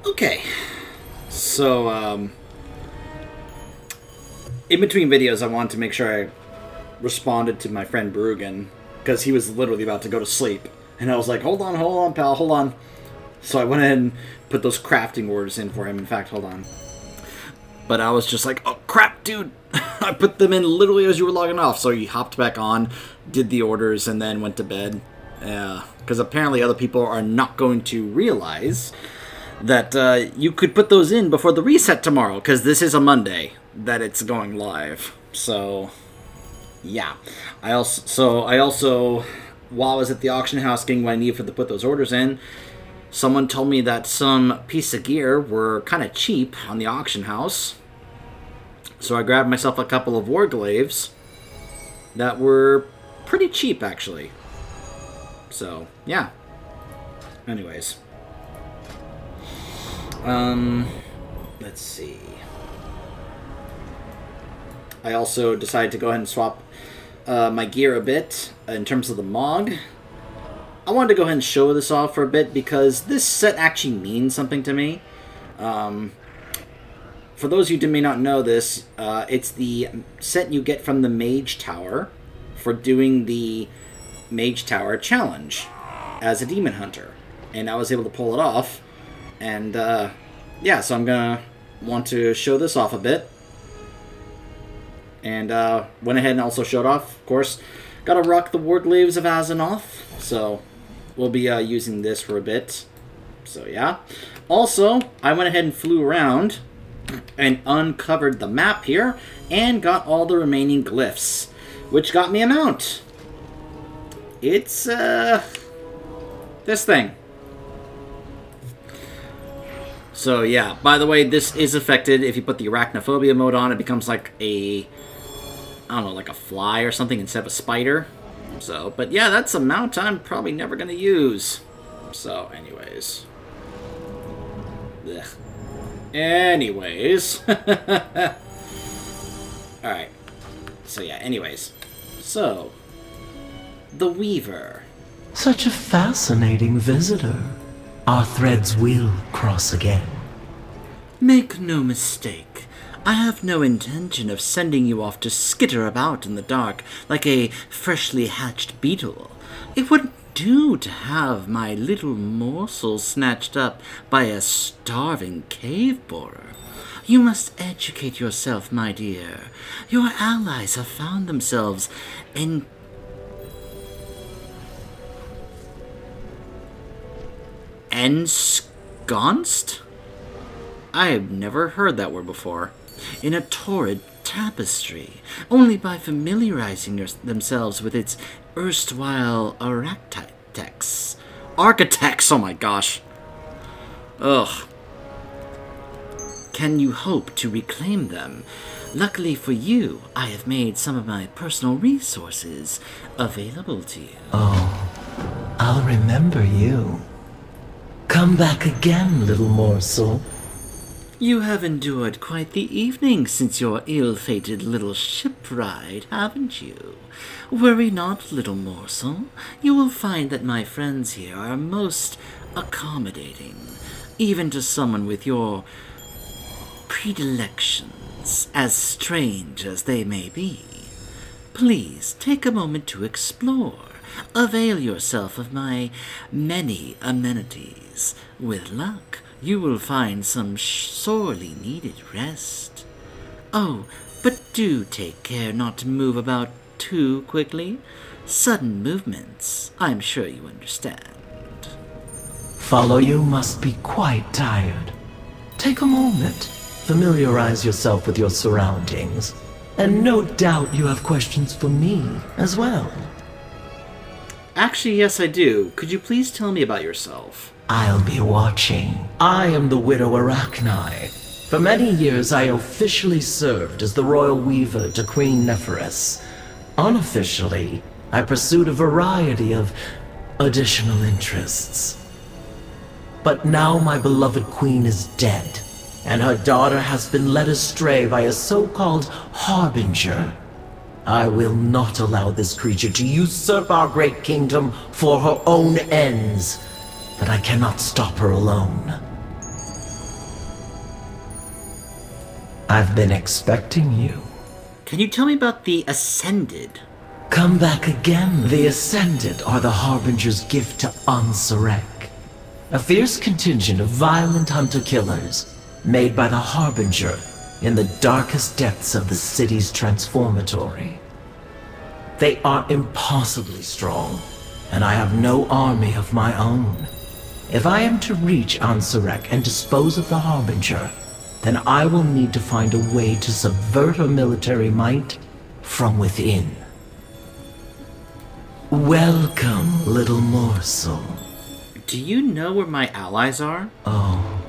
Okay, so in between videos, I wanted to make sure I responded to my friend Brugan, because he was literally about to go to sleep, and I was like, hold on, pal, hold on. So I went ahead and put those crafting orders in for him. In fact, hold on. But I was just like, oh crap, dude! I put them in literally as you were logging off. So he hopped back on, did the orders, and then went to bed. Because apparently other people are not going to realize that you could put those in before the reset tomorrow, because this is a Monday that it's going live. So, yeah. I also, while I was at the auction house getting what I needed to put those orders in, someone told me that some piece of gear were kind of cheap on the auction house. So I grabbed myself a couple of Warglaves that were pretty cheap, actually. So, yeah. Anyways. Let's see. I also decided to go ahead and swap my gear a bit in terms of the Mog. I wanted to go ahead and show this off for a bit because this set actually means something to me. For those of you who may not know this, it's the set you get from the Mage Tower for doing the Mage Tower challenge as a Demon Hunter. And I was able to pull it off. And, yeah, so I'm gonna want to show this off a bit. And, went ahead and also showed off, of course. Gotta rock the Warglaves of Azzinoth, so we'll be using this for a bit. So, yeah. Also, I went ahead and flew around and uncovered the map here and got all the remaining glyphs, which got me a mount. It's, this thing. So, yeah. By the way, this is affected. If you put the Arachnophobia mode on, it becomes like a, I don't know, like a fly or something instead of a spider. So, but yeah, that's a mount I'm probably never going to use. So, anyways. Ugh. Anyways. Alright. So, yeah, anyways. So, the Weaver. Such a fascinating visitor. Our threads will cross again. Make no mistake. I have no intention of sending you off to skitter about in the dark like a freshly hatched beetle. It wouldn't do to have my little morsel snatched up by a starving cave borer. You must educate yourself, my dear. Your allies have found themselves ensconced? I have never heard that word before. In a torrid tapestry, only by familiarizing themselves with its erstwhile architects. Architects, oh my gosh. Ugh. Can you hope to reclaim them? Luckily for you, I have made some of my personal resources available to you. Oh, I'll remember you. Come back again, little morsel. You have endured quite the evening since your ill-fated little ship ride, haven't you? Worry not, little morsel. You will find that my friends here are most accommodating, even to someone with your predilections, as strange as they may be. Please take a moment to explore. Avail yourself of my many amenities. With luck, you will find some sorely needed rest. Oh, but do take care not to move about too quickly. Sudden movements, I'm sure you understand. Follow you must be quite tired. Take a moment, familiarize yourself with your surroundings, and no doubt you have questions for me as well. Actually, yes, I do. Could you please tell me about yourself? I'll be watching. I am the Widow Arachni. For many years, I officially served as the Royal Weaver to Queen Neferis. Unofficially, I pursued a variety of additional interests. But now my beloved queen is dead, and her daughter has been led astray by a so-called harbinger. I will not allow this creature to usurp our great kingdom for her own ends, but I cannot stop her alone. I've been expecting you. Can you tell me about the Ascended? Come back again. The Ascended are the Harbinger's gift to Ansurek. A fierce contingent of violent hunter-killers made by the Harbinger in the darkest depths of the city's transformatory. They are impossibly strong, and I have no army of my own. If I am to reach Ansurek and dispose of the Harbinger, then I will need to find a way to subvert her military might from within. Welcome, little morsel. Do you know where my allies are? Oh,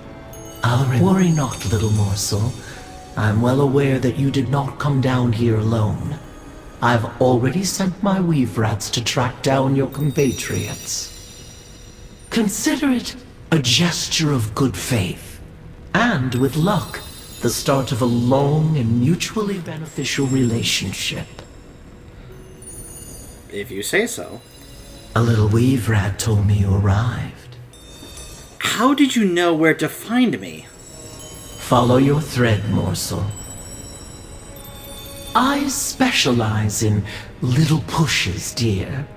worry not, little morsel. I'm well aware that you did not come down here alone. I've already sent my weave rats to track down your compatriots. Consider it a gesture of good faith, and with luck, the start of a long and mutually beneficial relationship. If you say so. A little weave rat told me you arrived. How did you know where to find me? Follow your thread, morsel. I specialize in little pushes, dear.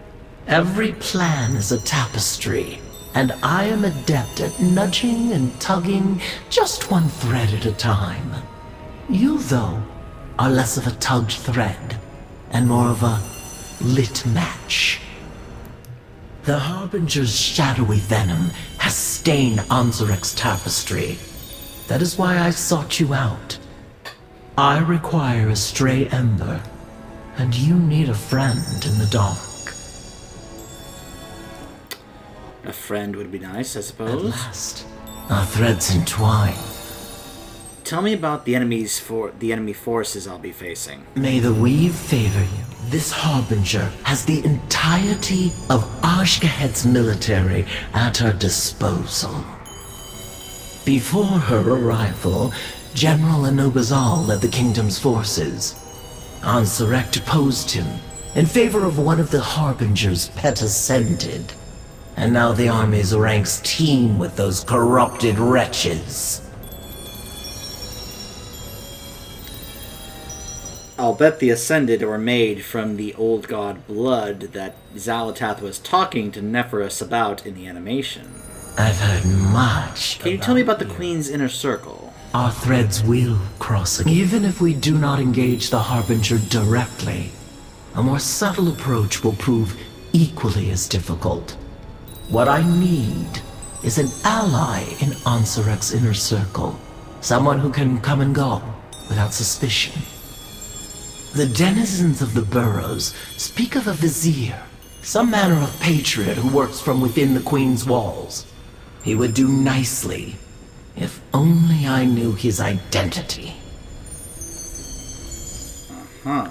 Every plan is a tapestry, and I am adept at nudging and tugging just one thread at a time. You, though, are less of a tugged thread, and more of a lit match. The Harbinger's shadowy venom has stained Anzurek's tapestry. That is why I sought you out. I require a stray ember, and you need a friend in the dark. A friend would be nice, I suppose. At last, our threads entwine. Tell me about the enemy forces I'll be facing. May the weave favor you. This Harbinger has the entirety of Ashgahed's military at her disposal. Before her arrival, General Anubazal led the kingdom's forces. Ansurek deposed him in favor of one of the Harbinger's pet Ascended. And now the army's ranks teem with those corrupted wretches. I'll bet the Ascended were made from the old god blood that Xalatath was talking to Nephros about in the animation. I've heard much. Can you tell me about the Queen's inner circle? Our threads will cross again. Even if we do not engage the Harbinger directly, a more subtle approach will prove equally as difficult. What I need is an ally in Ansurek's inner circle. Someone who can come and go without suspicion. The denizens of the burrows speak of a vizier, some manner of patriot who works from within the Queen's walls. He would do nicely, if only I knew his identity. Uh-huh.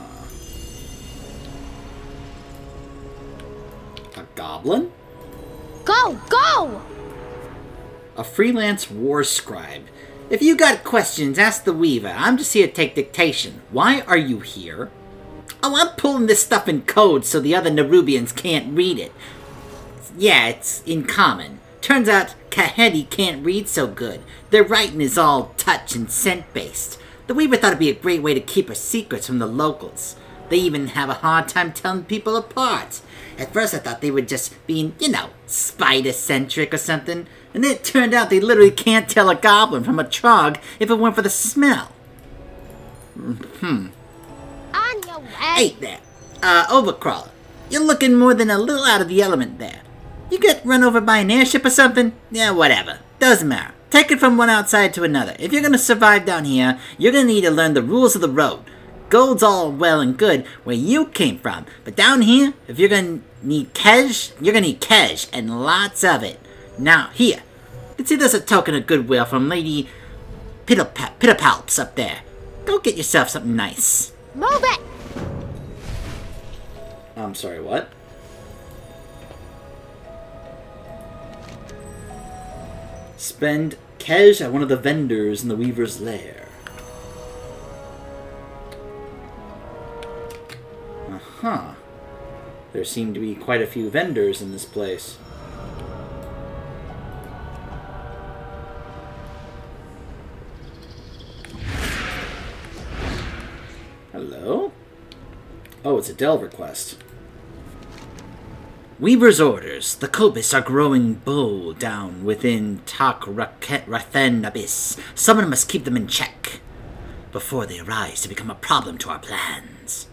A goblin? Go! Go! A freelance war scribe. If you got questions, ask the Weaver. I'm just here to take dictation. Why are you here? Oh, I'm pulling this stuff in code so the other Nerubians can't read it. Yeah, it's in common. Turns out Kahedi can't read so good. Their writing is all touch and scent-based. The Weaver thought it'd be a great way to keep her secrets from the locals. They even have a hard time telling people apart. At first I thought they were just being, spider-centric or something. And then it turned out they literally can't tell a goblin from a trog if it weren't for the smell. On your way! Hey there, Overcrawler. You're looking more than a little out of the element there. You get run over by an airship or something? Yeah, whatever. Doesn't matter. Take it from one outside to another. If you're gonna survive down here, you're gonna need to learn the rules of the road. Gold's all well and good where you came from, but down here, if you're gonna need cash, you're gonna need cash, and lots of it. Now, here, you can see there's a token of goodwill from Lady Pitapalps up there. Go get yourself something nice. Move it! I'm sorry, what? Spend cash at one of the vendors in the Weaver's Lair. Uh-huh. There seem to be quite a few vendors in this place. Oh, it's a delve request. Weaver's orders. The Kobis are growing bold down within Rathen Abyss. Someone must keep them in check before they arise to become a problem to our plans.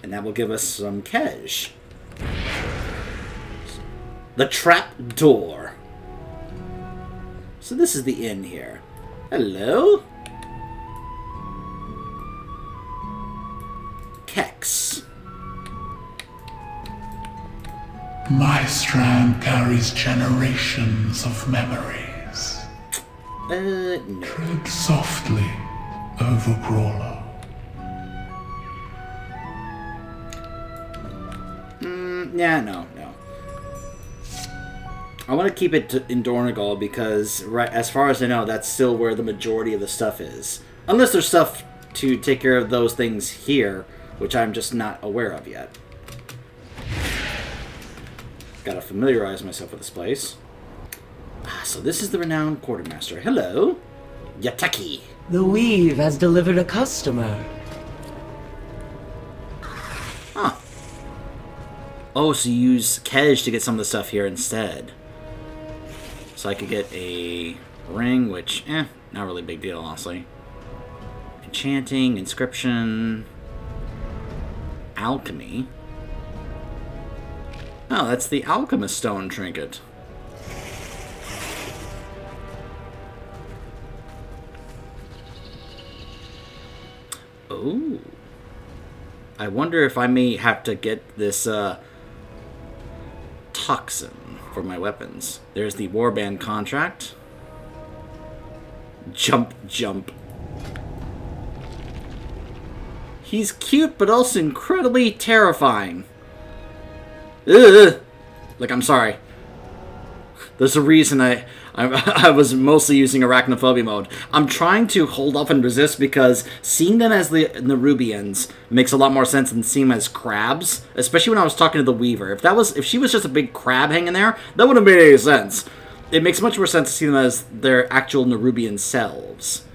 And that will give us some cash. The trap door. So this is the inn here. Hello? Kex. My strand carries generations of memories. No. Tread softly, Overcrawler. Yeah, no. I want to keep it in Dornegal because, right, as far as I know, that's still where the majority of the stuff is. Unless there's stuff to take care of those things here, which I'm just not aware of yet. Gotta familiarize myself with this place. So this is the renowned quartermaster. Hello, Yataki. The weave has delivered a customer. Huh. Oh, so you use Kej to get some of the stuff here instead. So I could get a ring, which, not really a big deal, honestly. Enchanting, inscription, alchemy. Oh, that's the alchemist stone trinket. Oh. I wonder if I may have to get this, toxin for my weapons. There's the warband contract. Jump. He's cute, but also incredibly terrifying. Ugh. Like, I'm sorry. There's a reason I was mostly using arachnophobia mode. I'm trying to hold off and resist because seeing them as the Nerubians makes a lot more sense than seeing them as crabs. Especially when I was talking to the Weaver. If she was just a big crab hanging there, that wouldn't make any sense. It makes much more sense to see them as their actual Nerubian selves.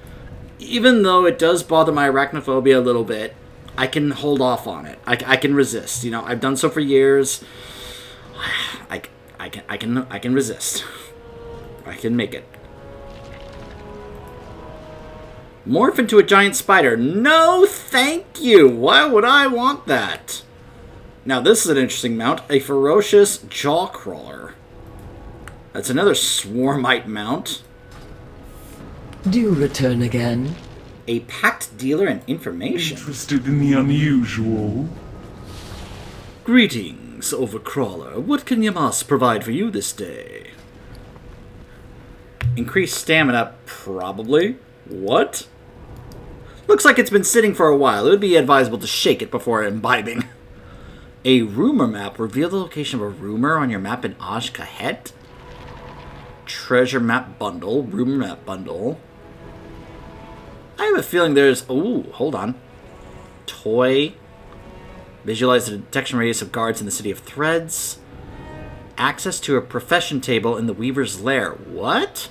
Even though it does bother my arachnophobia a little bit, I can hold off on it. I can resist. You know, I've done so for years. I can resist. I can make it. Morph into a giant spider. No, thank you. Why would I want that? Now, this is an interesting mount. A ferocious jawcrawler. That's another swarmite mount. Do return again. A packed dealer in information. Interested in the unusual? Greetings, Overcrawler. What can Yamas provide for you this day? Increased stamina, probably. What? Looks like it's been sitting for a while. It would be advisable to shake it before imbibing. A rumor map. Reveal the location of a rumor on your map in Aj Kahet. Treasure map bundle. Rumor map bundle. I have a feeling there's... Ooh, hold on. Toy. Visualize the detection radius of guards in the City of Threads. Access to a profession table in the Weaver's Lair. What?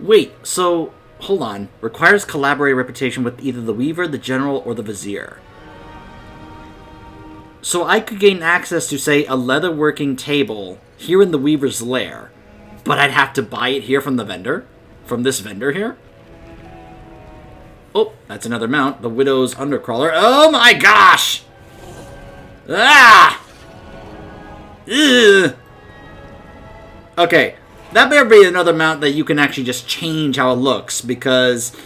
Wait, so... Hold on. Requires collaborative reputation with either the Weaver, the General, or the Vizier. So I could gain access to, say, a leatherworking table here in the Weaver's Lair. But I'd have to buy it here from the vendor? From this vendor here? Oh, that's another mount. The Widow's Undercrawler. Oh my gosh! Ah! Ugh. Okay, that better be another mount that you can actually just change how it looks, because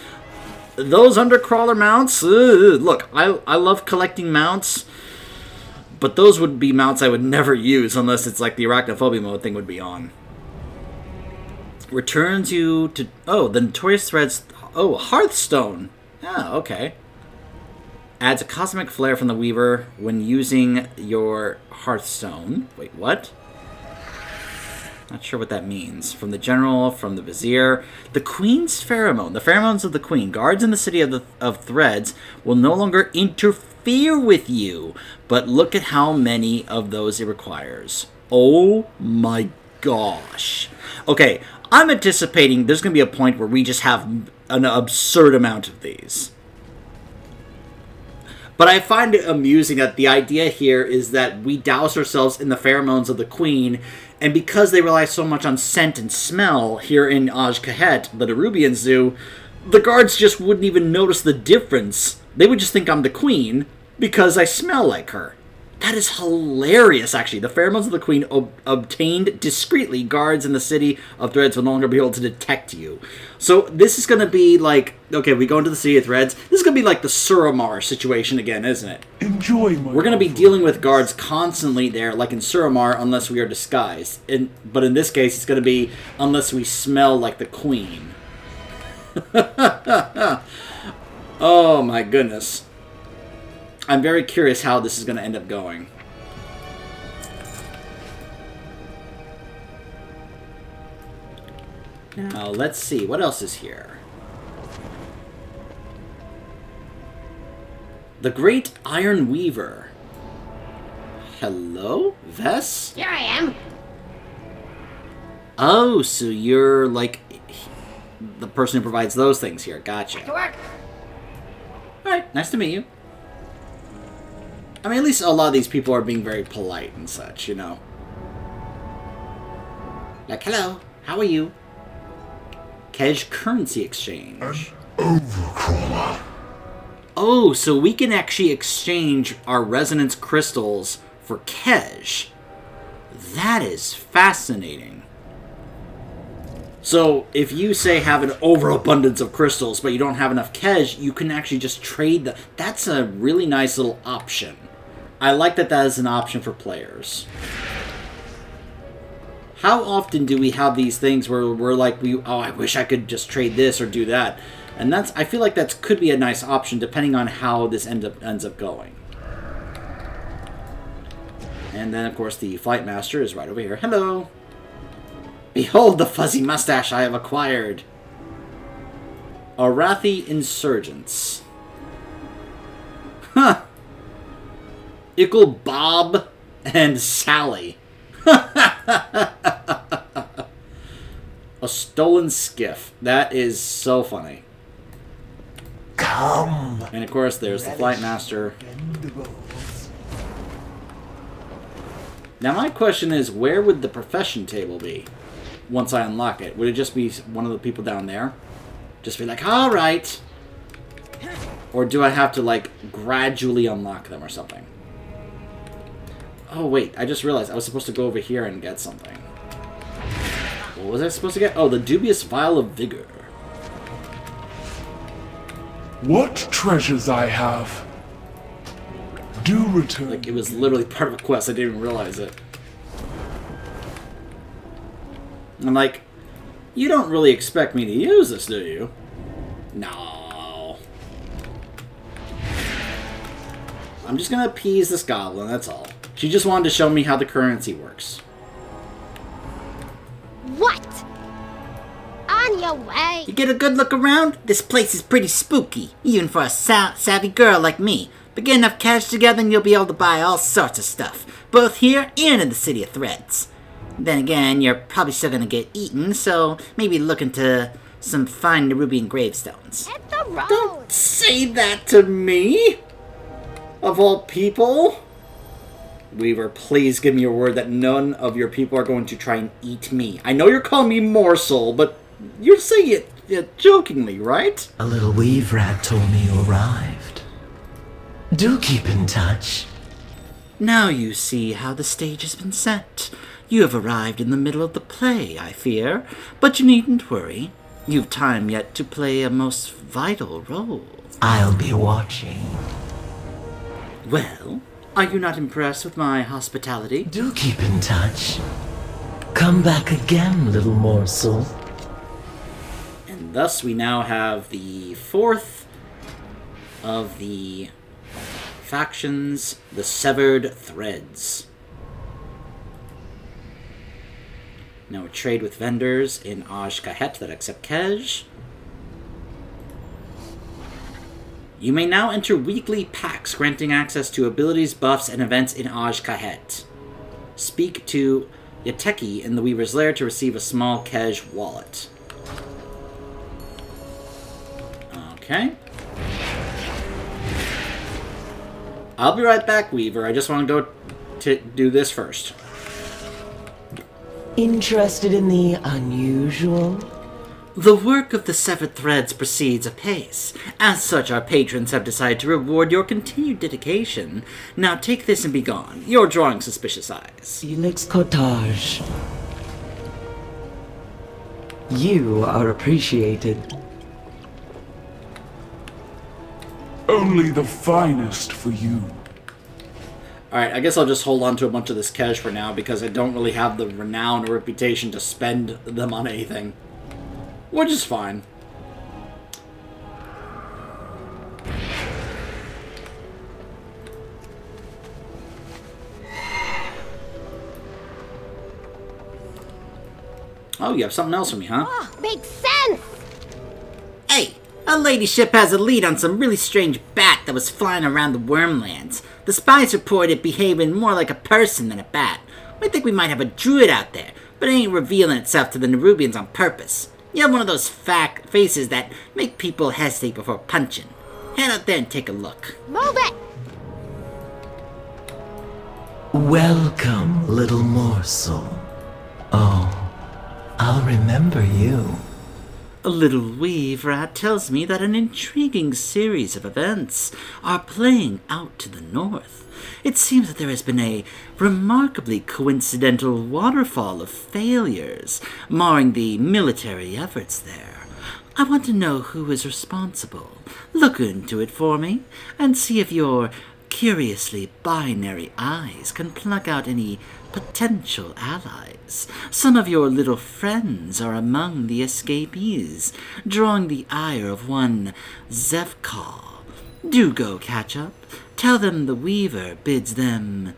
those Undercrawler mounts, look, I love collecting mounts, but those would be mounts I would never use unless it's like the arachnophobia mode thing would be on. Returns you to... Oh, the Notorious Threads... Oh, Hearthstone. Ah, okay. Adds a cosmic flare from the Weaver when using your Hearthstone. Wait, what? Not sure what that means. From the General, from the Vizier. The Queen's Pheromone. The pheromones of the Queen. Guards in the City of Threads will no longer interfere with you. But look at how many of those it requires. Oh my gosh. Okay, I'm anticipating there's going to be a point where we just have an absurd amount of these. But I find it amusing that the idea here is that we douse ourselves in the pheromones of the queen, and because they rely so much on scent and smell here in Aj-Kahet, the Nerubian Zoo, the guards just wouldn't even notice the difference. They would just think I'm the queen because I smell like her. That is hilarious, actually. The pheromones of the queen obtained discreetly. Guards in the city of Threads will no longer be able to detect you. So this is going to be like... Okay, we go into the city of Threads. This is going to be like the Suramar situation again, isn't it? Enjoy my We're going to be dealing with guards constantly there, like in Suramar, unless we are disguised. But in this case, it's going to be unless we smell like the queen. Oh my goodness. I'm very curious how this is going to end up going. Now, let's see. What else is here? The Great Iron Weaver. Hello, Vess? Here I am. Oh, so you're like the person who provides those things here. Gotcha. To work. Alright, nice to meet you. I mean, at least a lot of these people are being very polite and such, you know. Like, hello, how are you? Kej currency exchange. Overcrawler. Oh, so we can actually exchange our resonance crystals for Kej. That is fascinating. So, if you, say, have an overabundance of crystals, but you don't have enough Kej, you can actually just trade them. That's a really nice little option. I like that that is an option for players. How often do we have these things where we're like, oh, I wish I could just trade this or do that? And that's, I feel like that could be a nice option depending on how this ends up going. And then, of course, the Flight Master is right over here. Hello! Behold the fuzzy mustache I have acquired! Arathi Insurgents. Huh! Ickle Bob and Sally. A stolen skiff. That is so funny. Come. And of course, there's the Flight Master. Now my question is, where would the profession table be once I unlock it? Would it just be one of the people down there? Just be like, alright. Or do I have to, like, gradually unlock them or something? Oh, wait. I just realized I was supposed to go over here and get something. What was I supposed to get? Oh, the dubious vial of vigor. What treasures I have. Do return. Like, it was literally part of a quest. I didn't even realize it. I'm like, you don't really expect me to use this, do you? No. I'm just gonna appease this goblin, that's all. She just wanted to show me how the currency works. What? On your way. You get a good look around? This place is pretty spooky, even for a savvy girl like me. But get enough cash together and you'll be able to buy all sorts of stuff, both here and in the City of Threads. Then again, you're probably still gonna get eaten, so maybe look into some fine Nerubian gravestones. Hit the road. Don't say that to me! Of all people! Weaver, please give me your word that none of your people are going to try and eat me. I know you're calling me morsel, but you're saying it jokingly, right? A little weave rat told me you arrived. Do keep in touch. Now you see how the stage has been set. You have arrived in the middle of the play, I fear, but you needn't worry. You've time yet to play a most vital role. I'll be watching. Well, are you not impressed with my hospitality? Do keep in touch. Come back again, little morsel. And thus we now have the fourth of the factions, the Severed Threads. Now we trade with vendors in Aj-Kahet that accept Kej. You may now enter weekly packs, granting access to abilities, buffs, and events in Aj-Kahet. Speak to Yateki in the Weaver's Lair to receive a small Kej wallet. Okay. I'll be right back, Weaver. I just want to go to do this first. Interested in the unusual? The work of the Severed Threads proceeds apace. As such, our patrons have decided to reward your continued dedication. Now take this and be gone. You're drawing suspicious eyes. Felix Cottage. You are appreciated. Only the finest for you. Alright, I guess I'll just hold on to a bunch of this Kej for now because I don't really have the renown or reputation to spend them on anything. Which is fine. Oh, you have something else for me, huh? Oh, makes sense. Hey, a ladyship has a lead on some really strange bat that was flying around the Wormlands. The spies report it behaving more like a person than a bat. We think we might have a druid out there, but it ain't revealing itself to the Nerubians on purpose. You have one of those faces that make people hesitate before punching. Head out there and take a look. Move it. Welcome, little morsel. Oh, I'll remember you. A little weave rat tells me that an intriguing series of events are playing out to the north. It seems that there has been a remarkably coincidental waterfall of failures, marring the military efforts there. I want to know who is responsible. Look into it for me, and see if your curiously binary eyes can pluck out any potential allies. Some of your little friends are among the escapees, drawing the ire of one Zevkar. Do go catch up. Tell them the Weaver bids them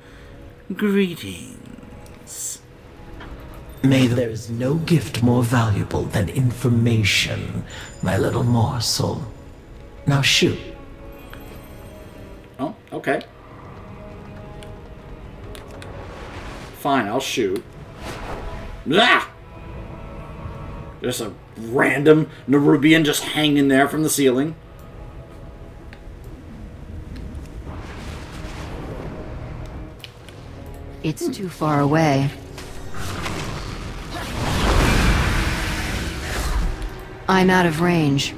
greetings. May there is no gift more valuable than information, my little morsel. Now shoot. Oh, okay. Fine, I'll shoot. Ah! There's a random Nerubian just hanging there from the ceiling. It's too far away. I'm out of range.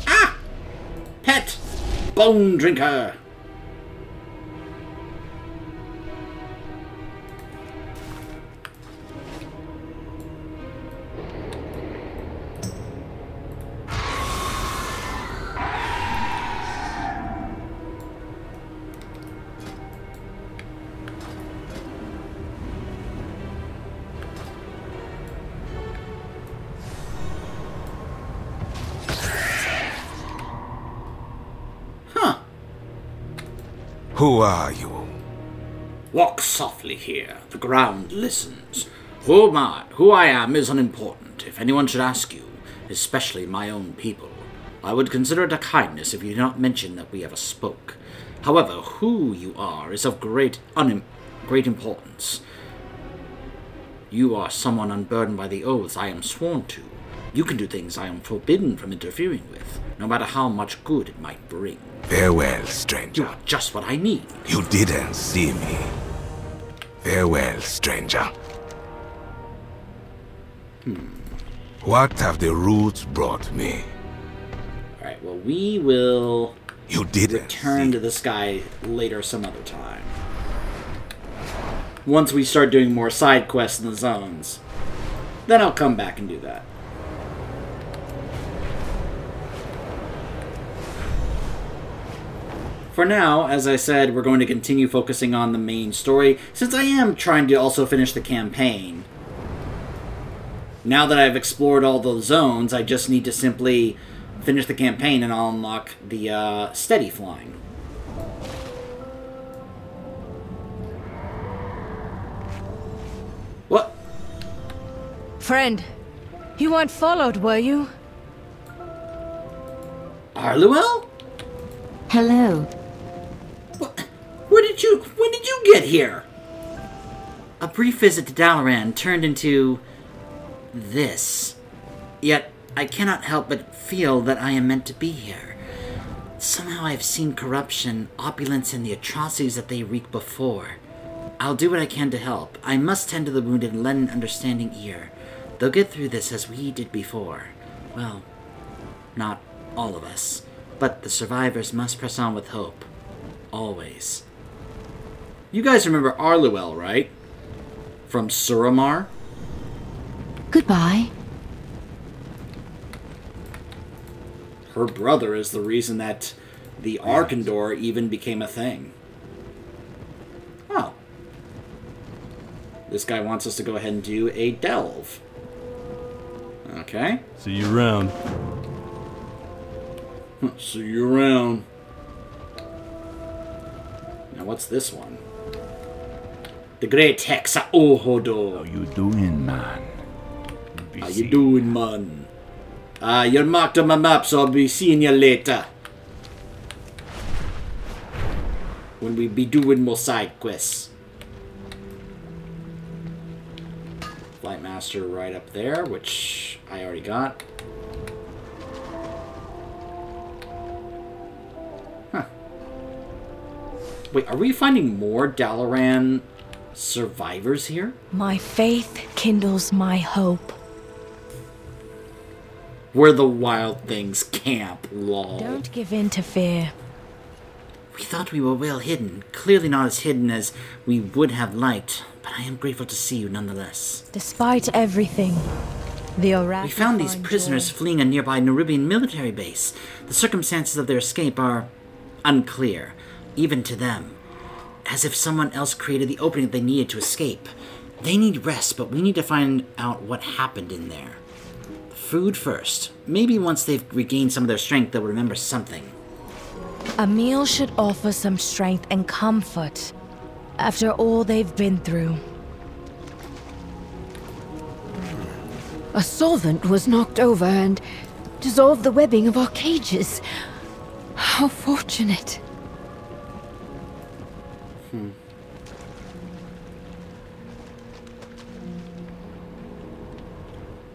Ah! Pet! Bone drinker! Who are you? Walk softly here. The ground listens. Who I am is unimportant. If anyone should ask you, especially my own people, I would consider it a kindness if you did not mention that we ever spoke. However, who you are is of great importance. You are someone unburdened by the oaths I am sworn to. You can do things I am forbidden from interfering with, no matter how much good it might bring. Farewell, stranger. You are just what I need. You didn't see me. Farewell, stranger. What have the roots brought me? Alright, well, we will You didn't return to this guy later some other time. Once we start doing more side quests in the zones. Then I'll come back and do that. For now, as I said, we're going to continue focusing on the main story, since I am trying to also finish the campaign. Now that I've explored all the zones, I just need to simply finish the campaign and I'll unlock the steady flying. What? Friend, you weren't followed, were you? Arluel? Hello. Where did When did you get here? A brief visit to Dalaran turned into this. Yet I cannot help but feel that I am meant to be here. Somehow I have seen corruption, opulence, and the atrocities that they wreaked before. I'll do what I can to help. I must tend to the wounded and lend an understanding ear. They'll get through this as we did before. Well, not all of us. But the survivors must press on with hope. Always. You guys remember Arluel, right? From Suramar? Goodbye. Her brother is the reason that the Arkandor even became a thing. Oh. This guy wants us to go ahead and do a delve. Okay. See you around. See you around. Now what's this one? The Great Hexa Ohodo. How you doing, man? How you doing, man? You're marked on my map, so I'll be seeing you later. When we be doing more side quests. Flight Master right up there, which I already got. Huh. Wait, are we finding more Dalaran survivors here? My faith kindles my hope. Where the wild things camp, lol. Don't give in to fear. We thought we were well hidden. Clearly not as hidden as we would have liked, but I am grateful to see you nonetheless. Despite everything, the Arachne We found these prisoners fleeing a nearby Nerubian military base. The circumstances of their escape are unclear, even to them. As if someone else created the opening they needed to escape. They need rest, but we need to find out what happened in there. Food first. Maybe once they've regained some of their strength, they'll remember something. A meal should offer some strength and comfort after all they've been through. A solvent was knocked over and dissolved the webbing of our cages. How fortunate.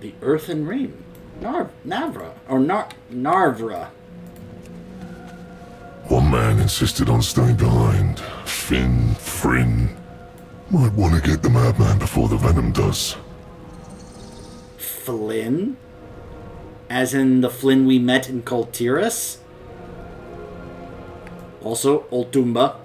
The Earthen Ring. Narvra. One man insisted on staying behind. Fryn. Might want to get the madman before the venom does. Flynn? As in the Flynn we met in Kultiras? Also, Oltumba.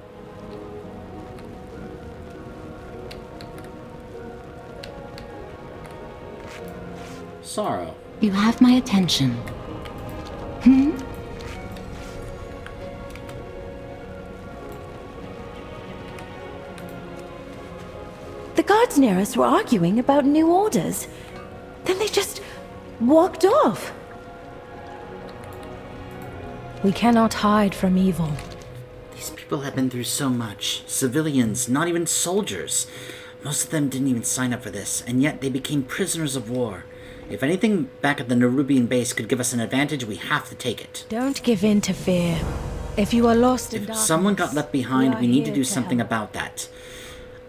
Sorrow. You have my attention. The guards near us were arguing about new orders. Then they just walked off. We cannot hide from evil. These people have been through so much. Civilians, not even soldiers. Most of them didn't even sign up for this, and yet they became prisoners of war. If anything back at the Nerubian base could give us an advantage, we have to take it. Don't give in to fear. If you are lost in darkness, If someone got left behind, we need to do something help. about that.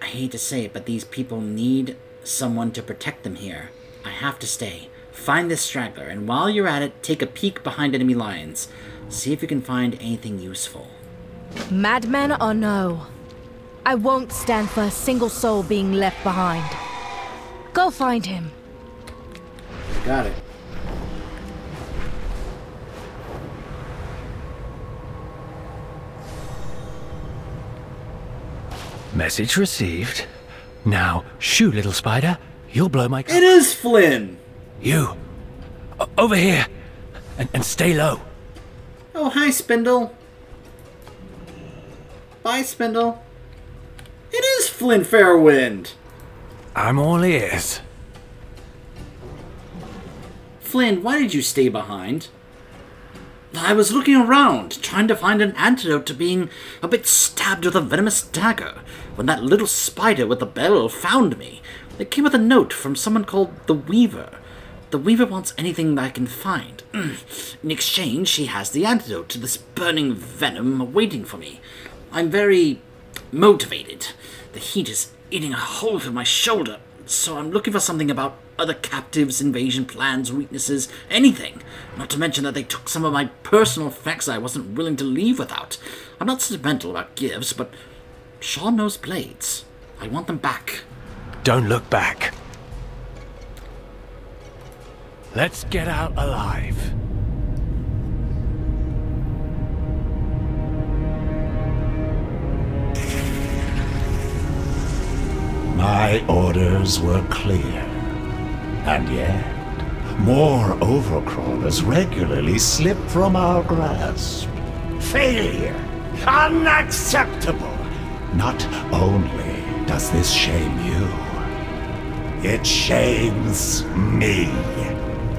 I hate to say it, but these people need someone to protect them here. I have to stay. Find this straggler, and while you're at it, take a peek behind enemy lines. See if you can find anything useful. Madman or no, I won't stand for a single soul being left behind. Go find him. Got it. Message received. Now, shoo, little spider. You'll blow my cover. It is Flynn! You. Over here. And stay low. Oh, hi, Spindle. Bye, Spindle. It is Flynn Fairwind. I'm all ears. Flynn, why did you stay behind? I was looking around, trying to find an antidote to being a bit stabbed with a venomous dagger, when that little spider with the bell found me. It came with a note from someone called the Weaver. The Weaver wants anything that I can find. In exchange, she has the antidote to this burning venom waiting for me. I'm very motivated. The heat is eating a hole through my shoulder, so I'm looking for something about other captives, invasion plans, weaknesses, anything. Not to mention that they took some of my personal effects I wasn't willing to leave without. I'm not sentimental about gifts, but Shaw knows blades. I want them back. Don't look back. Let's get out alive. My orders were clear. And yet, more overcrawlers regularly slip from our grasp. Failure! Unacceptable! Not only does this shame you, it shames me.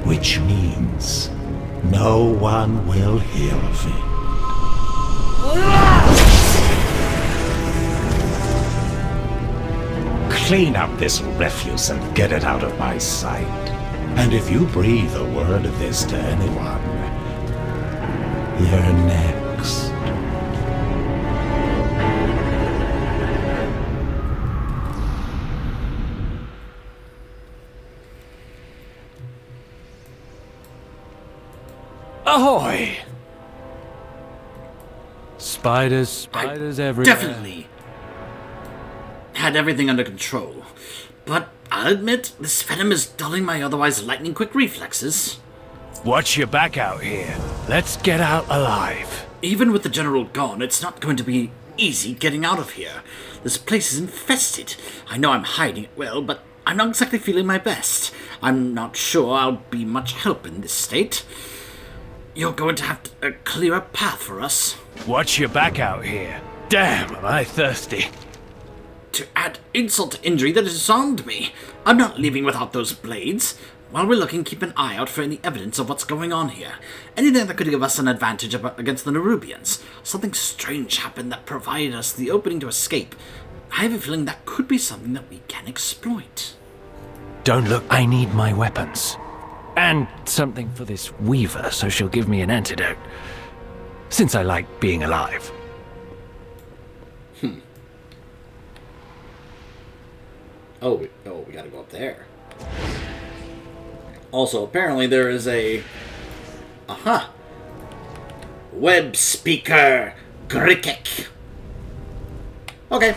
Which means no one will hear of it. Clean up this refuse and get it out of my sight. And if you breathe a word of this to anyone, you're next. Ahoy! Spiders everywhere. Definitely had everything under control, but I'll admit this venom is dulling my otherwise lightning-quick reflexes. Watch your back out here. Let's get out alive. Even with the general gone, it's not going to be easy getting out of here. This place is infested. I know I'm hiding it well, but I'm not exactly feeling my best. I'm not sure I'll be much help in this state. You're going to have to clear a path for us. Watch your back out here. Damn, am I thirsty. To add insult to injury, that disarmed me. I'm not leaving without those blades. While we're looking, keep an eye out for any evidence of what's going on here. Anything that could give us an advantage against the Nerubians. Something strange happened that provided us the opening to escape. I have a feeling that could be something that we can exploit. Don't look, I need my weapons. And something for this Weaver, so she'll give me an antidote. Since I like being alive. Oh, we gotta go up there. Also, apparently there is a... Aha! Web speaker Grikek. Okay.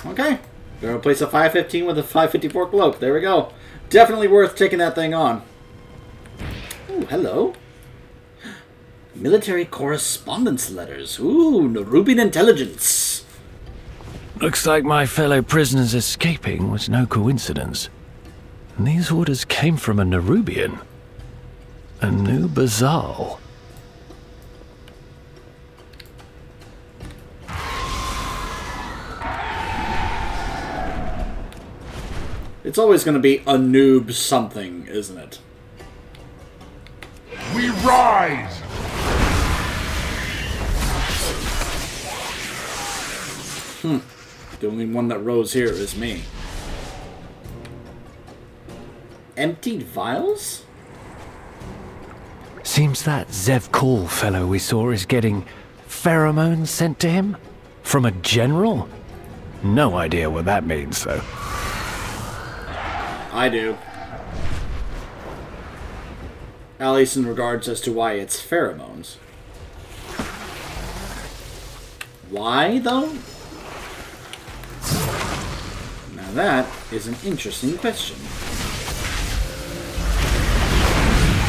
Okay, gonna replace a 515 with a 554 cloak. There we go. Definitely worth taking that thing on. Ooh, hello. Military correspondence letters. Ooh, Nerubian intelligence. Looks like my fellow prisoners escaping was no coincidence. And these orders came from a Nerubian. A new Bazal. It's always going to be a noob something, isn't it? We rise! The only one that rose here is me. Emptied vials? Seems that Zev Call fellow we saw is getting pheromones sent to him? From a general? No idea what that means, though. I do. At least in regards as to why it's pheromones. Why, though? Now that is an interesting question.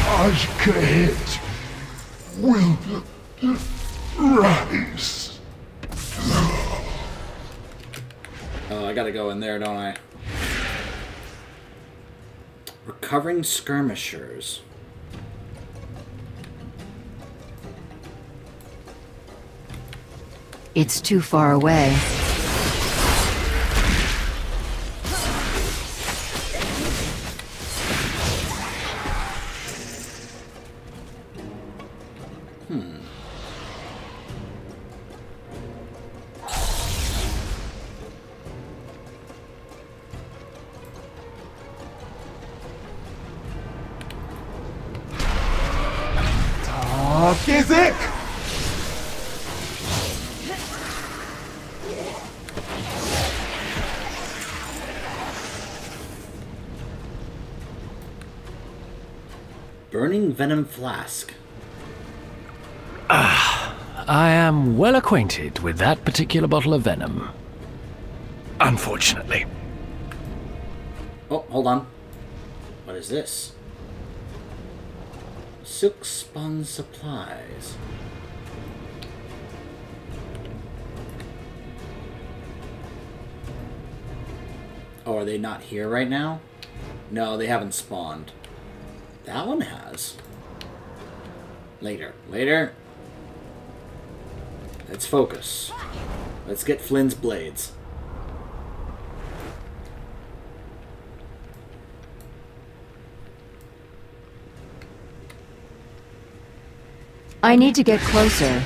Ashkahet will rise. Oh, I gotta go in there, don't I? Recovering skirmishers. It's too far away. Gizik! Burning Venom Flask. I am well acquainted with that particular bottle of venom. Unfortunately. Oh, hold on. What is this? Silk Spun Supplies. Oh, are they not here right now? No, they haven't spawned. That one has. Later. Later. Let's focus. Let's get Flynn's blades. I need to get closer.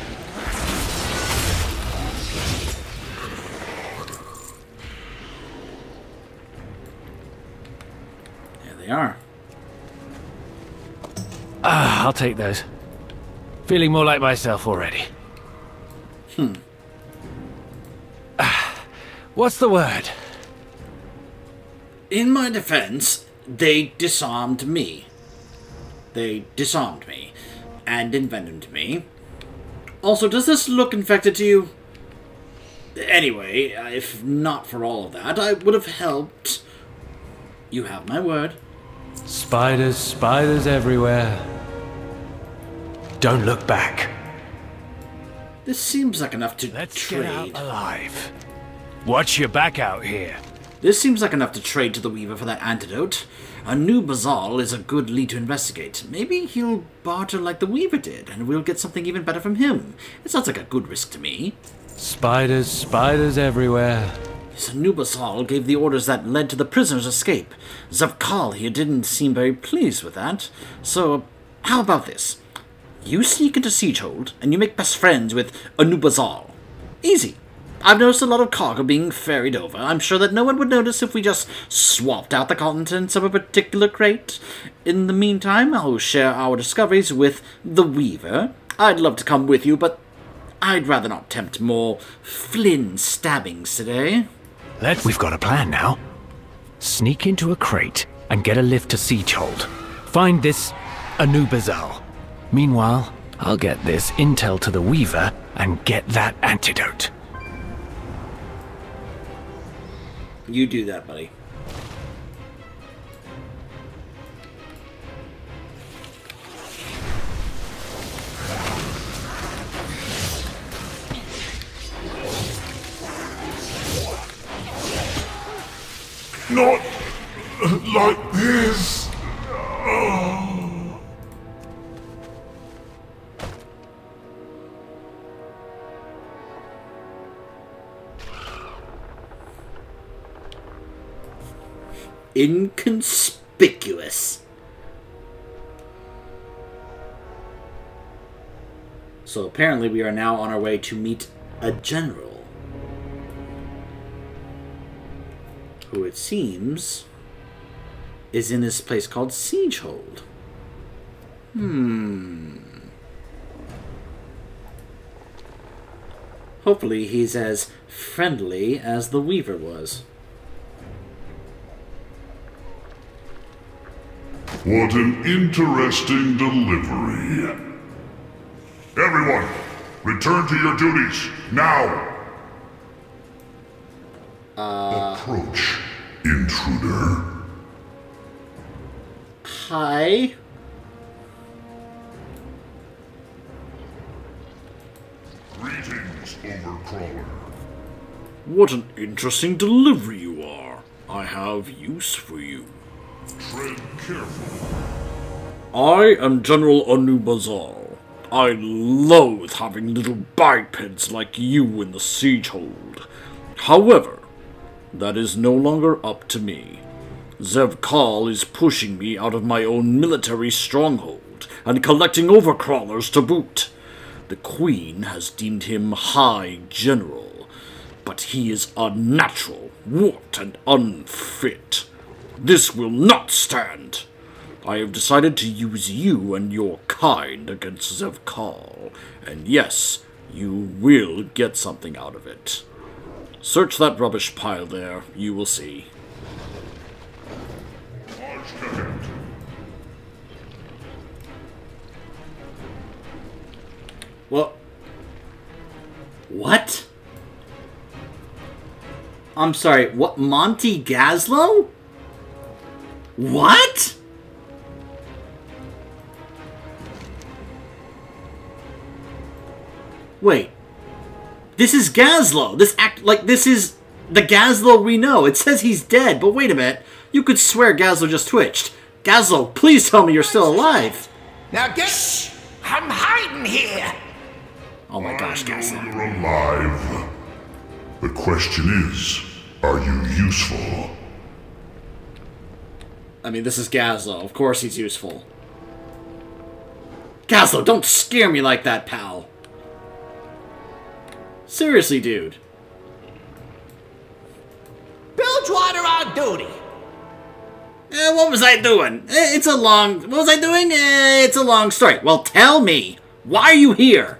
There they are. I'll take those. Feeling more like myself already. What's the word? In my defense, they disarmed me. They disarmed me. And envenomed me. Also, does this look infected to you? Anyway, if not for all of that, I would have helped. You have my word. Spiders, spiders everywhere. Don't look back. This seems like enough to Let's trade. get out alive. Watch your back out here. This seems like enough to trade to the Weaver for that antidote. A new Bazal is a good lead to investigate. Maybe he'll barter like the Weaver did, and we'll get something even better from him. It sounds like a good risk to me. Spiders, spiders everywhere. This new Bazal gave the orders that led to the prisoner's escape. Zavkal here didn't seem very pleased with that. So, how about this? You sneak into Siegehold, and you make best friends with Anubazal. Easy. I've noticed a lot of cargo being ferried over. I'm sure that no one would notice if we just swapped out the contents of a particular crate. In the meantime, I'll share our discoveries with the Weaver. I'd love to come with you, but I'd rather not tempt more Flynn stabbings today. We've got a plan now. Sneak into a crate and get a lift to Siegehold. Find this Anubazal. Meanwhile, I'll get this intel to the Weaver and get that antidote. You do that, buddy. Not like this. Oh. Inconspicuous. So apparently we are now on our way to meet a general, who it seems is in this place called Siegehold. Hopefully he's as friendly as the Weaver was. What an interesting delivery. Everyone, return to your duties, now! Approach, intruder. Hi. Greetings, Overcrawler. What an interesting delivery you are. I have use for you. Tread carefully. I am General Anubazal. I loathe having little bipeds like you in the Siegehold. However, that is no longer up to me. Zevkal is pushing me out of my own military stronghold and collecting overcrawlers to boot. The Queen has deemed him High General, but he is unnatural, warped, and unfit. This will not stand. I have decided to use you and your kind against Zevkal, and yes, you will get something out of it. Search that rubbish pile there, you will see. Well, what? I'm sorry, what? Monty Gaslow? What? Wait. This is Gaslow. This is the Gaslow we know. It says he's dead, but wait a minute. You could swear Gaslow just twitched. Gaslow, please tell me you're still alive. Now get... Shh! I'm hiding here! Oh my gosh, Gaslow. You're alive. The question is, are you useful? I mean, this is Gaslow. Of course he's useful. Gaslow, don't scare me like that, pal. Seriously, dude. Bilgewater on duty! What was I doing? What was I doing? It's a long story. Well, tell me. Why are you here?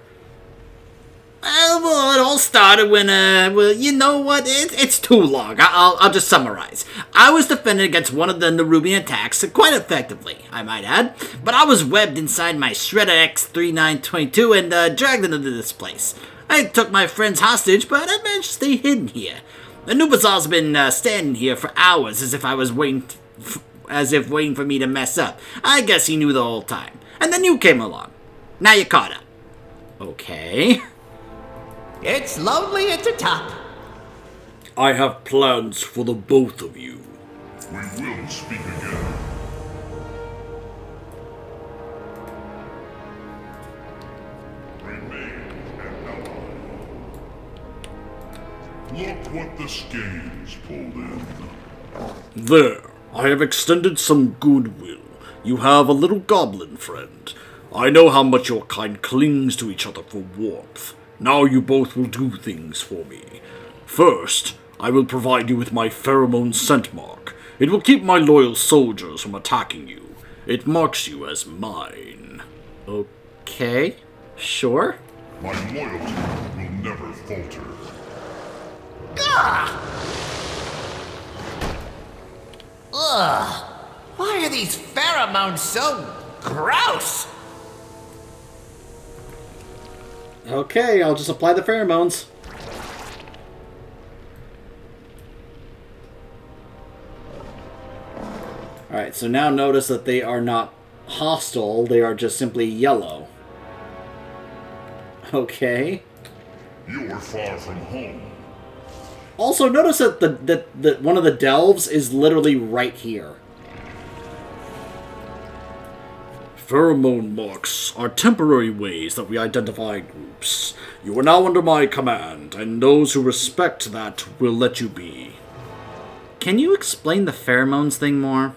Well, it all started when, well, you know what? It's too long. I'll just summarize. I was defending against one of the Nerubian attacks, quite effectively, I might add. But I was webbed inside my Shredder X3922 and dragged into this place. I took my friends hostage, but I managed to stay hidden here. Anubazal's been standing here for hours as if I was waiting for me to mess up. I guess he knew the whole time. And then you came along. Now you're caught up. Okay. It's lonely at the top. I have plans for the both of you. We will speak again. Remain an ally. Look what the scales pulled in. There. I have extended some goodwill. You have a little goblin friend. I know how much your kind clings to each other for warmth. Now you both will do things for me. First, I will provide you with my pheromone scent mark. It will keep my loyal soldiers from attacking you. It marks you as mine. Okay, sure. My loyalty will never falter. Gah! Ugh! Why are these pheromones so gross? Okay, I'll just apply the pheromones. Alright, so now notice that they are not hostile, they are just simply yellow. Okay. You are far from home. Also, notice that that one of the delves is literally right here. Pheromone marks are temporary ways that we identify groups. You are now under my command, and those who respect that will let you be. Can you explain the pheromones thing more?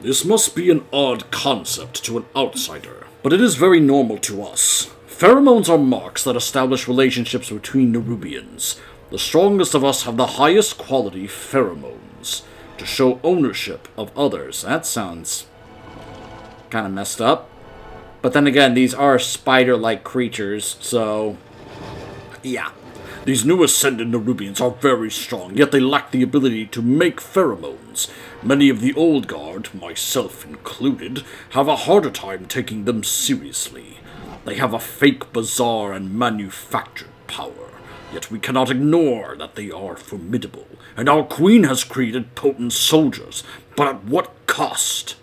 This must be an odd concept to an outsider, but it is very normal to us. Pheromones are marks that establish relationships between Nerubians. The strongest of us have the highest quality pheromones. To show ownership of others. That sounds kind of messed up. But then again, these are spider-like creatures, so yeah. These new ascended Nerubians are very strong, yet they lack the ability to make pheromones. Many of the old guard, myself included, have a harder time taking them seriously. They have a fake, bizarre, and manufactured power, yet we cannot ignore that they are formidable, and our queen has created potent soldiers, but at what cost?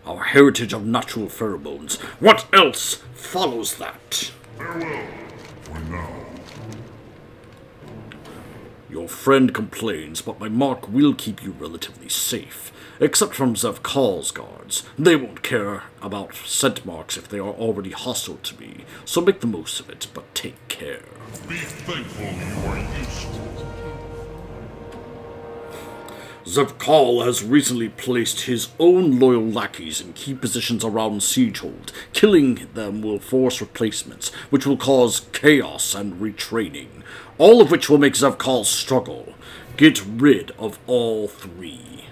Our heritage of natural pheromones. What else follows that? Farewell, for now. Your friend complains, but my mark will keep you relatively safe. Except from Zevkal's guards. They won't care about scent marks if they are already hostile to me, so make the most of it, but take care. Be thankful you are useful. Zevkal has recently placed his own loyal lackeys in key positions around Siegehold. Killing them will force replacements, which will cause chaos and retraining, all of which will make Zevkal struggle. Get rid of all three.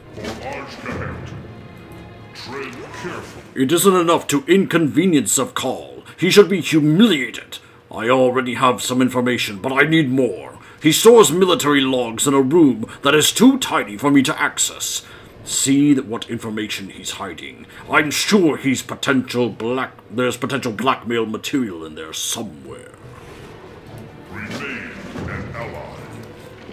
Tread carefully. It isn't enough to inconvenience Zevkal. He should be humiliated. I already have some information, but I need more. He stores military logs in a room that is too tiny for me to access. See what information he's hiding. I'm sure there's potential blackmail material in there somewhere. Remain an ally.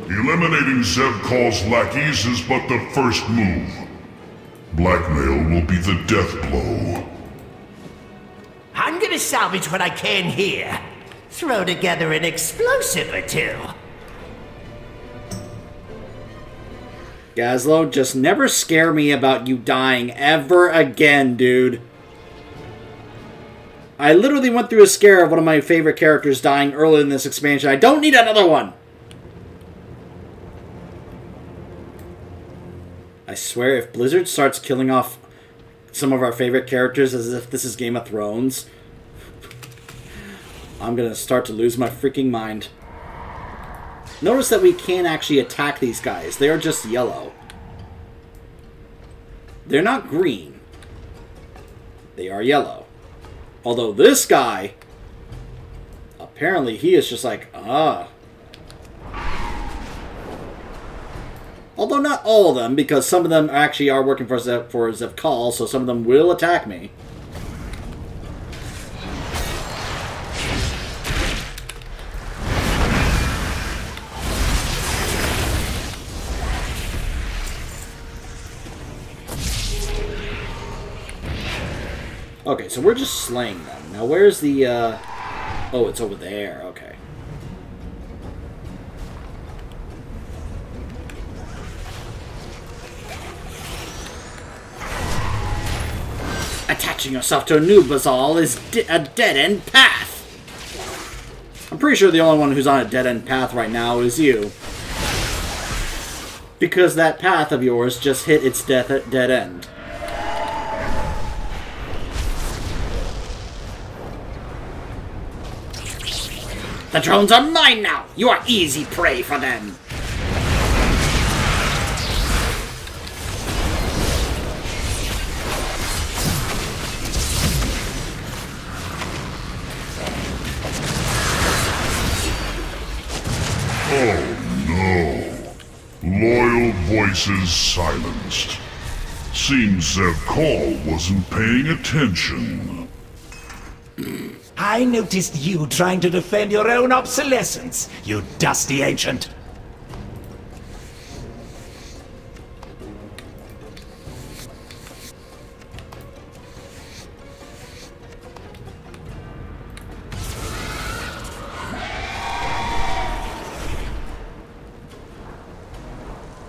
Eliminating Zevkal's lackeys is but the first move. Blackmail will be the death blow. I'm gonna salvage what I can here. Throw together an explosive or two. Gazlo, just never scare me about you dying ever again, dude. I literally went through a scare of one of my favorite characters dying early in this expansion. I don't need another one! I swear, if Blizzard starts killing off some of our favorite characters as if this is Game of Thrones, I'm gonna start to lose my freaking mind. Notice that we can't actually attack these guys. They are just yellow. They're not green. They are yellow. Although this guy, apparently he is just like, Although not all of them, because some of them actually are working for Zevkal, so some of them will attack me. Okay, so we're just slaying them. Now where's the, Oh, it's over there. Okay. Attaching yourself to a new Bazal is a dead-end path! I'm pretty sure the only one who's on a dead-end path right now is you. Because that path of yours just hit its dead end. The drones are mine now! You are easy prey for them! Oh no. Loyal voices silenced. Seems Zevkal wasn't paying attention. I noticed you trying to defend your own obsolescence, you dusty ancient.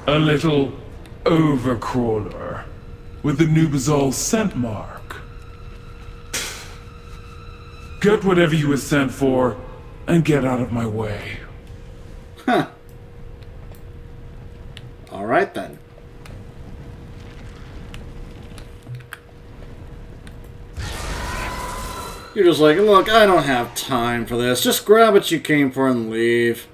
A little overcrawler with the Nubazal scent mark. Get whatever you were sent for, and get out of my way. Huh. Alright then. You're just like, look, I don't have time for this. Just grab what you came for and leave.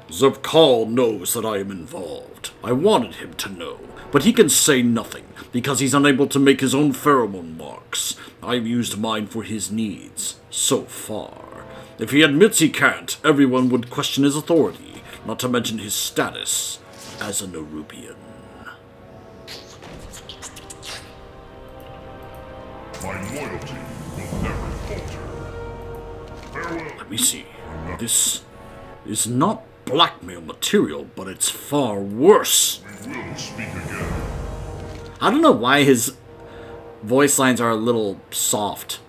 Zevkal knows that I am involved. I wanted him to know, but he can say nothing, because he's unable to make his own pheromone marks. I've used mine for his needs, so far. If he admits he can't, everyone would question his authority, not to mention his status as a Nerubian. My loyalty will never falter. Farewell. Let me see. This is not blackmail material, but it's far worse. We will speak again. I don't know why his voice lines are a little soft.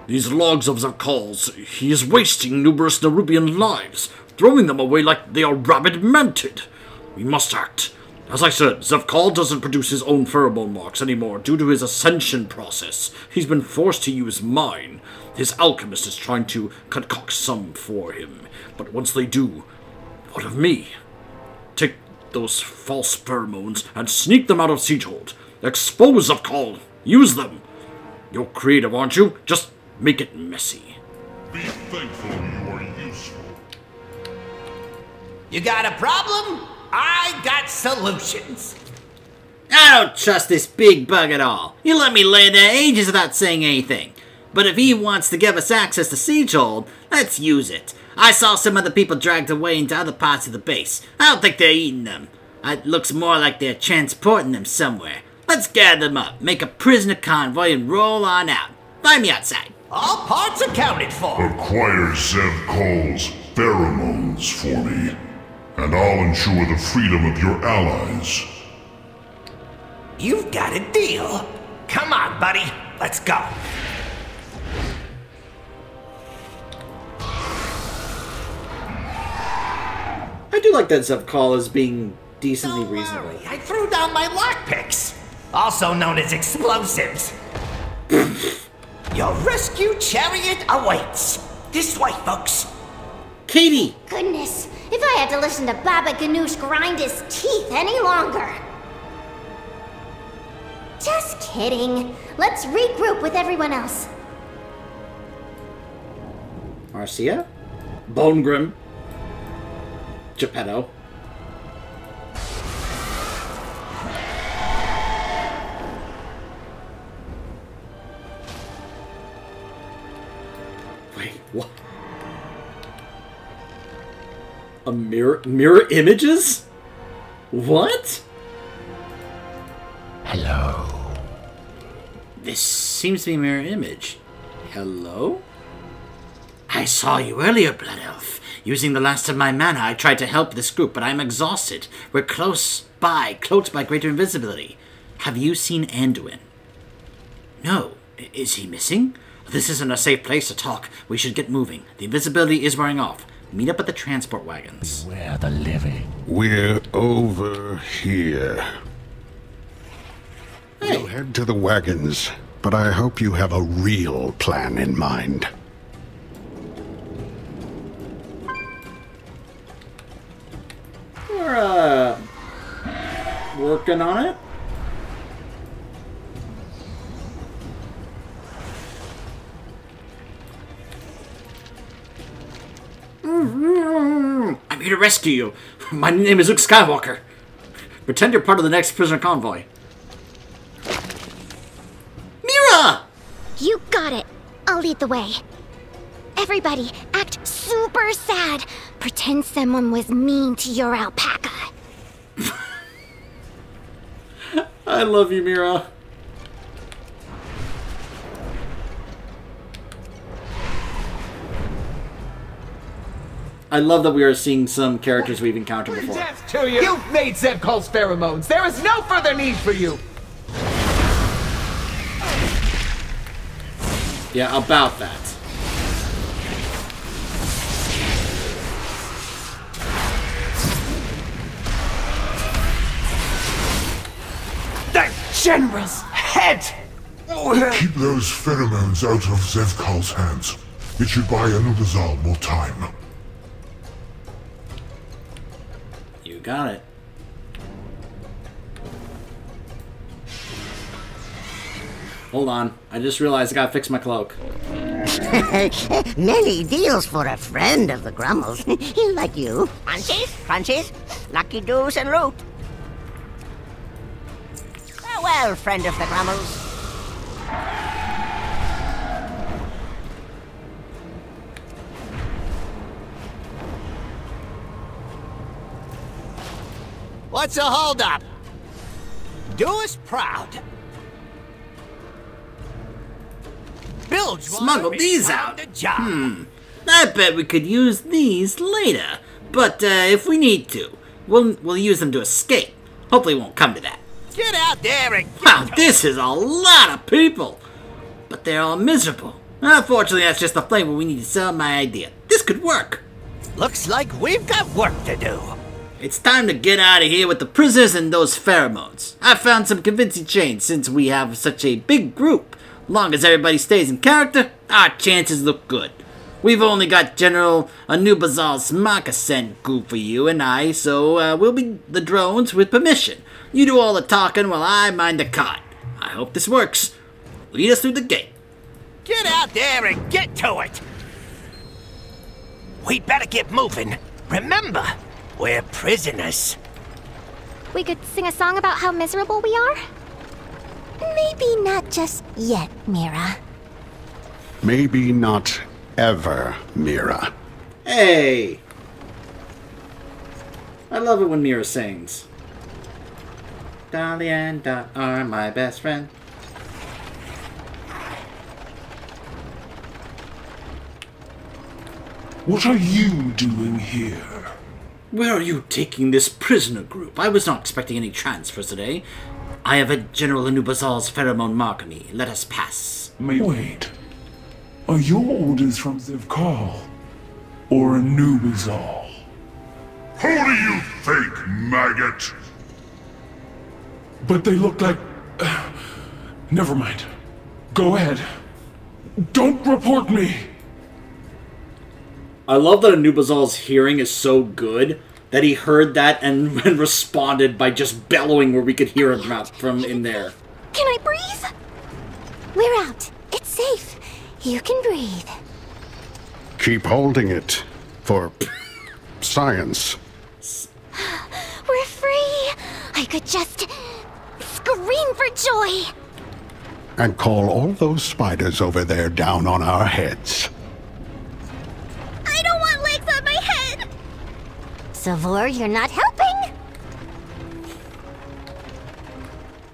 These logs of Zevkal's, he is wasting numerous Nerubian lives, throwing them away like they are rabid-manted. We must act. As I said, Zevkal doesn't produce his own pheromone marks anymore due to his ascension process. He's been forced to use mine. His alchemist is trying to concoct some for him. But once they do, what of me? Take those false pheromones and sneak them out of Siegehold. Expose Zevkal. Use them. You're creative, aren't you? Just make it messy. Be thankful you are useful. You got a problem? I got solutions. I don't trust this big bug at all. He let me lay there ages without saying anything. But if he wants to give us access to Siegehold, let's use it. I saw some other people dragged away into other parts of the base. I don't think they're eating them. It looks more like they're transporting them somewhere. Let's gather them up, make a prisoner convoy, and roll on out. Find me outside. All parts accounted for. Acquire Zevkal's pheromones for me, and I'll ensure the freedom of your allies. You've got a deal. Come on, buddy. Let's go. I do like that Zevkal is being decently reasonable. I threw down my lockpicks, also known as explosives. Your rescue chariot awaits. This way, folks. Katie! Goodness, if I had to listen to Baba Ganoush grind his teeth any longer. Just kidding. Let's regroup with everyone else. Marcia? Bonegrim? Geppetto? Wait, what? A mirror images? What? Hello. This seems to be a mirror image. Hello? I saw you earlier, Blood Elf. Using the last of my mana, I tried to help this group, but I'm exhausted. We're close by, cloaked by greater invisibility. Have you seen Anduin? No. Is he missing? This isn't a safe place to talk. We should get moving. The invisibility is wearing off. Meet up at the transport wagons. Beware the living. We're over here. Hey. We'll head to the wagons, but I hope you have a real plan in mind. We're, working on it. I'm here to rescue you. My name is Luke Skywalker. Pretend you're part of the next prisoner convoy. Mira! You got it. I'll lead the way. Everybody, act super sad. Pretend someone was mean to your alpaca. I love you, Mira. I love that we are seeing some characters we've encountered before. Death to you! You've made Zevkal's pheromones! There is no further need for you! Yeah, about that. That general's head! Keep those pheromones out of Zevkal's hands. It should buy Anub'azal more time. You got it. Hold on. I just realized I gotta fix my cloak. Many deals for a friend of the Grummles. Like you. Crunchies, lucky doos and root. Farewell, friend of the Grummles. What's a holdup? Do us proud. Smuggle these out. I bet we could use these later. But if we need to, we'll use them to escape. Hopefully it won't come to that. Get out there and wow, this is a lot of people. But they're all miserable. Unfortunately, that's just the flavor we need to sell my idea. This could work. Looks like we've got work to do. It's time to get out of here with the prisoners and those pheromones. I found some convincing chains since we have such a big group. Long as everybody stays in character, our chances look good. We've only got General Anubazal's moccasin group for you and I, so we'll be the drones with permission. You do all the talking while I mind the cart. I hope this works. Lead us through the gate. Get out there and get to it! We better get moving. Remember, we're prisoners. We could sing a song about how miserable we are? Maybe not just yet, Mira. Maybe not ever, Mira. Hey! I love it when Mira sings. Dolly and Dot are my best friend. What are you doing here? Where are you taking this prisoner group? I was not expecting any transfers today. I have a General Anubazal's pheromone mark on me. Let us pass. Wait. Are your orders from Zevkal? Or Anubazal? Who do you think, maggot? But they look like... Never mind. Go ahead. Don't report me! I love that Anubazal's hearing is so good that he heard that and responded by just bellowing where we could hear him out from in there. Can I breathe? We're out. It's safe. You can breathe. Keep holding it for science. We're free. I could just scream for joy. And call all those spiders over there down on our heads. I don't want legs on my head. Savor, you're not helping.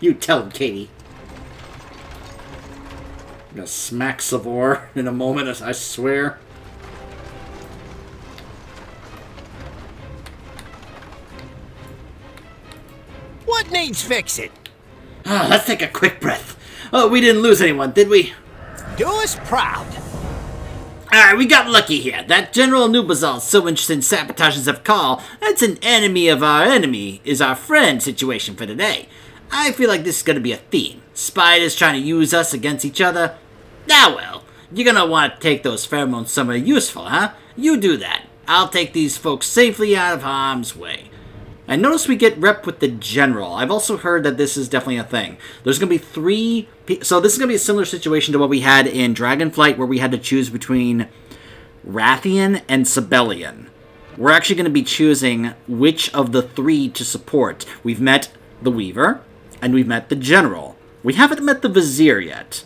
You tell him, Katie. I'm gonna smack Savor in a moment, I swear. What needs fixing? Let's take a quick breath. Oh, we didn't lose anyone, did we? Do us proud. Alright, we got lucky here. That General Anubazal so interested in sabotaging Zevkal, that's an enemy of our enemy is our friend situation for today. I feel like this is gonna be a theme. Spiders trying to use us against each other. Ah well, you're gonna want to take those pheromones somewhere useful, huh? You do that. I'll take these folks safely out of harm's way. And notice we get rep with the General. I've also heard that this is definitely a thing. There's going to be 3... So this is going to be a similar situation to what we had in Dragonflight, where we had to choose between Rathian and Sibelian. We're actually going to be choosing which of the 3 to support. We've met the Weaver, and we've met the General. We haven't met the Vizier yet.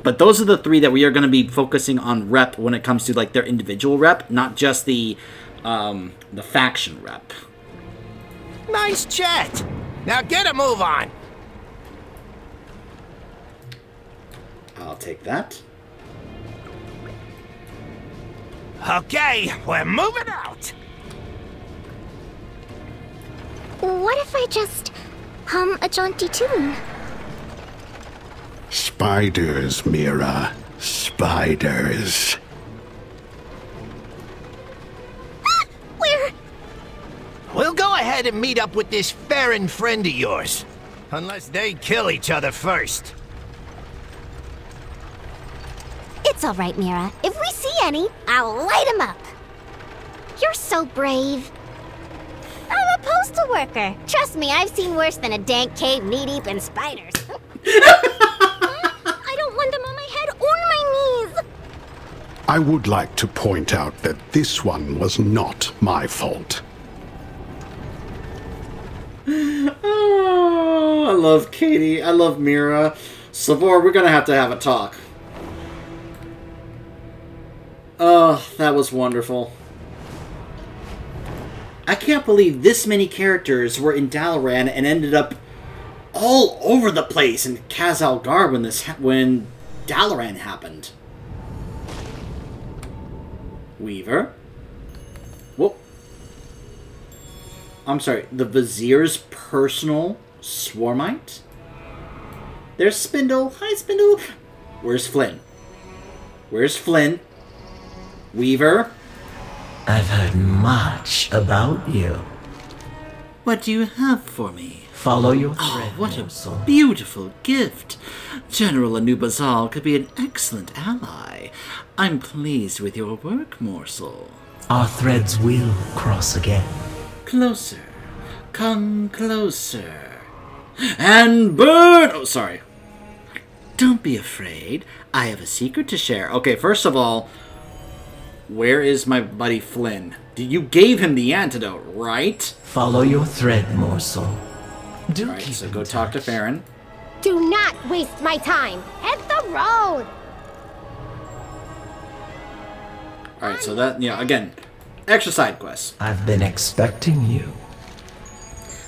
But those are the 3 that we are going to be focusing on rep when it comes to like their individual rep, not just the faction rep. Nice chat. Now get a move on. I'll take that. Okay, we're moving out. What if I just hum a jaunty tune? Spiders, Mira. Spiders. Where? We'll go ahead and meet up with this Farron friend of yours. Unless they kill each other first. It's all right, Mira. If we see any, I'll light them up. You're so brave. I'm a postal worker. Trust me, I've seen worse than a dank cave knee-deep in spiders. I don't want them on my head or my knees. I would like to point out that this one was not my fault. Oh, I love Katie. I love Mira. Savor, we're gonna have to have a talk. Oh, that was wonderful. I can't believe this many characters were in Dalaran and ended up all over the place in Khazalgar when Dalaran happened. Weaver. Whoa. I'm sorry, the Vizier's personal Swarmite? There's Spindle. Hi, Spindle. Where's Flynn? Where's Flynn? Weaver? I've heard much about you. What do you have for me? Follow your Oh, thread, what morsel. a beautiful gift. General Anub'Azal could be an excellent ally. I'm pleased with your work, Morsel. Our threads will cross again. Closer. Come closer. And burn! Oh, sorry. Don't be afraid. I have a secret to share. Okay, first of all, where is my buddy Flynn? You gave him the antidote, right? Follow your thread, Morsel. Alright, so go talk to Farron. Do not waste my time. Hit the road. Alright, so that, yeah, again, extra side quests. I've been expecting you.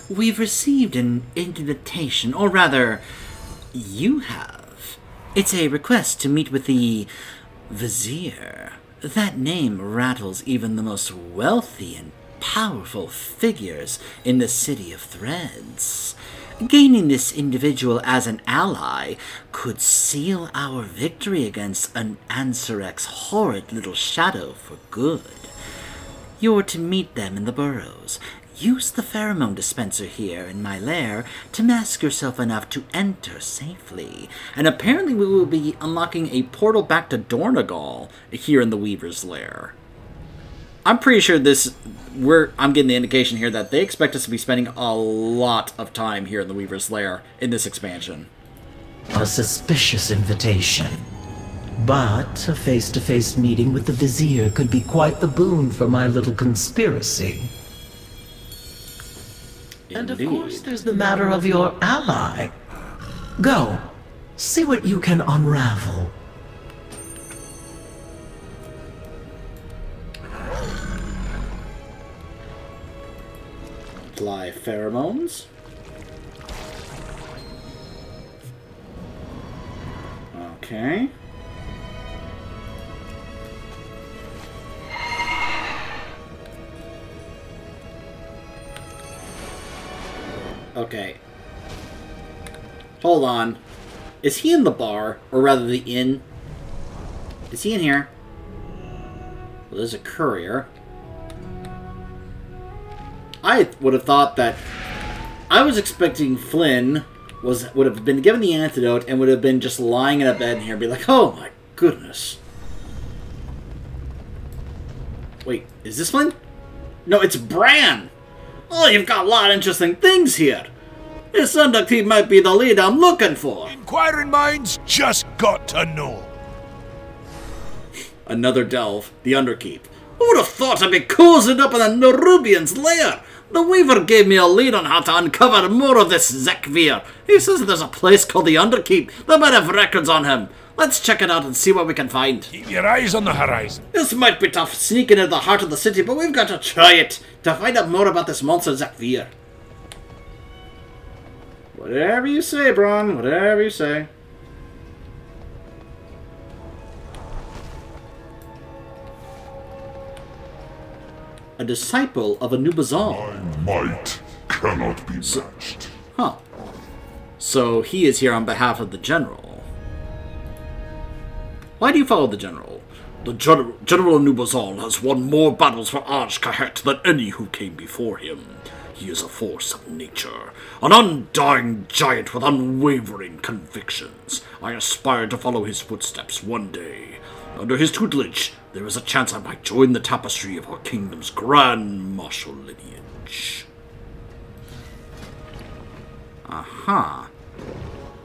We've received an invitation, or rather, you have. It's a request to meet with the Vizier. That name rattles even the most wealthy and powerful figures in the City of Threads. Gaining this individual as an ally could seal our victory against an Ansarek's horrid little shadow for good. You're to meet them in the burrows. Use the pheromone dispenser here in my lair to mask yourself enough to enter safely. And apparently we will be unlocking a portal back to Dornagal here in the Weaver's lair. I'm pretty sure I'm getting the indication here that they expect us to be spending a lot of time here in the Weaver's lair in this expansion. A suspicious invitation. But a face-to-face meeting with the Vizier could be quite the boon for my little conspiracy. And of course there's the matter of your ally. Go, see what you can unravel. Apply pheromones. Okay. Okay. Hold on. Is he in the bar? Or rather the inn? Is he in here? Well, there's a courier. I would have thought that... I was expecting Flynn would have been given the antidote and would have been just lying in a bed in here and be like, oh my goodness. Wait, is this Flynn? No, it's Bran! Oh, you've got a lot of interesting things here. This Underkeep might be the lead I'm looking for. Inquiring minds just got to know. Another delve, the Underkeep. Who would have thought I'd be cozied up in the Nerubian's lair? The Weaver gave me a lead on how to uncover more of this Zekvir. He says there's a place called the Underkeep that might have records on him. Let's check it out and see what we can find. Keep your eyes on the horizon. This might be tough sneaking into the heart of the city, but we've got to try it to find out more about this monster Zekvir. Whatever you say, Bron. Whatever you say. A disciple of Anub'Azal. My might cannot be matched. Huh. So he is here on behalf of the general. Why do you follow the general? The General Anub'Azal has won more battles for Arch-Kahet than any who came before him. He is a force of nature, an undying giant with unwavering convictions. I aspire to follow his footsteps one day. Under his tutelage, there is a chance I might join the tapestry of our kingdom's grand martial lineage. Aha.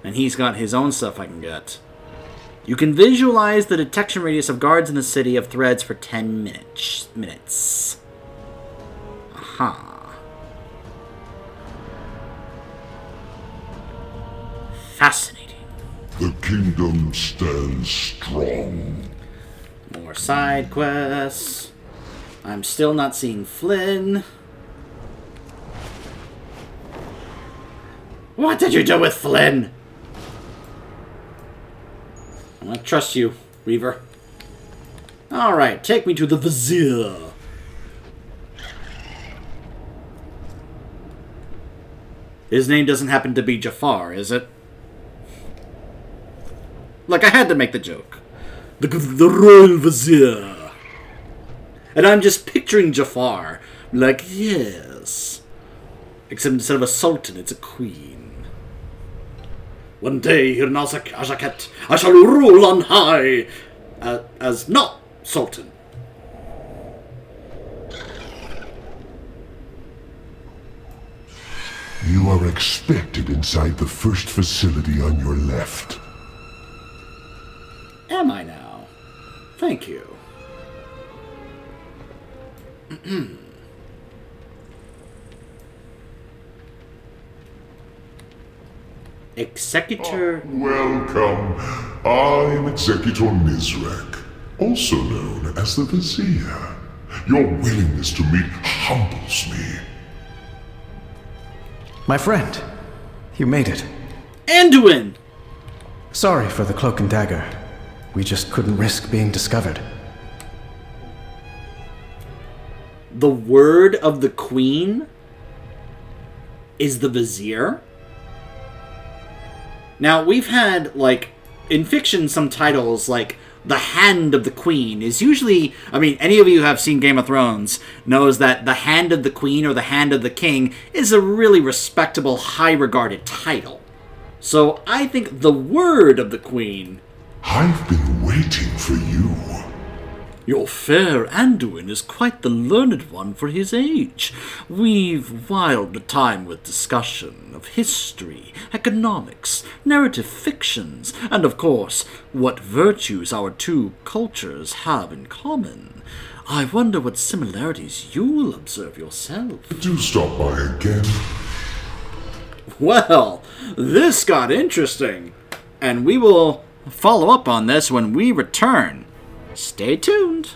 And he's got his own stuff I can get. You can visualize the detection radius of guards in the city of Threads for 10 minutes. Aha. Fascinating. The kingdom stands strong. More side quests. I'm still not seeing Flynn. What did you do with Flynn? I don't trust you, Reaver. Alright, take me to the Vizier. His name doesn't happen to be Jafar, is it? Like, I had to make the joke. The Royal Vizier. And I'm just picturing Jafar. Like, yes. Except instead of a sultan, it's a queen. One day here in Ajaket, I shall rule on high as not sultan. You are expected inside the first facility on your left. Am I now? Thank you. Executor... Welcome. I am Executor Nizrek, also known as the Vizier. Your willingness to meet humbles me. My friend, you made it. Anduin! Sorry for the cloak and dagger. We just couldn't risk being discovered. The word of the queen is the Vizier? Now, we've had, like, in fiction, some titles, like, the Hand of the Queen is usually... I mean, any of you who have seen Game of Thrones knows that the Hand of the Queen or the Hand of the King is a really respectable, high-regarded title. So, I think the word of the Queen... I've been waiting for you. Your fair Anduin is quite the learned one for his age. We've whiled the time with discussion of history, economics, narrative fictions, and of course, what virtues our two cultures have in common. I wonder what similarities you'll observe yourself. Do stop by again. Well, this got interesting, and we will follow up on this when we return. Stay tuned.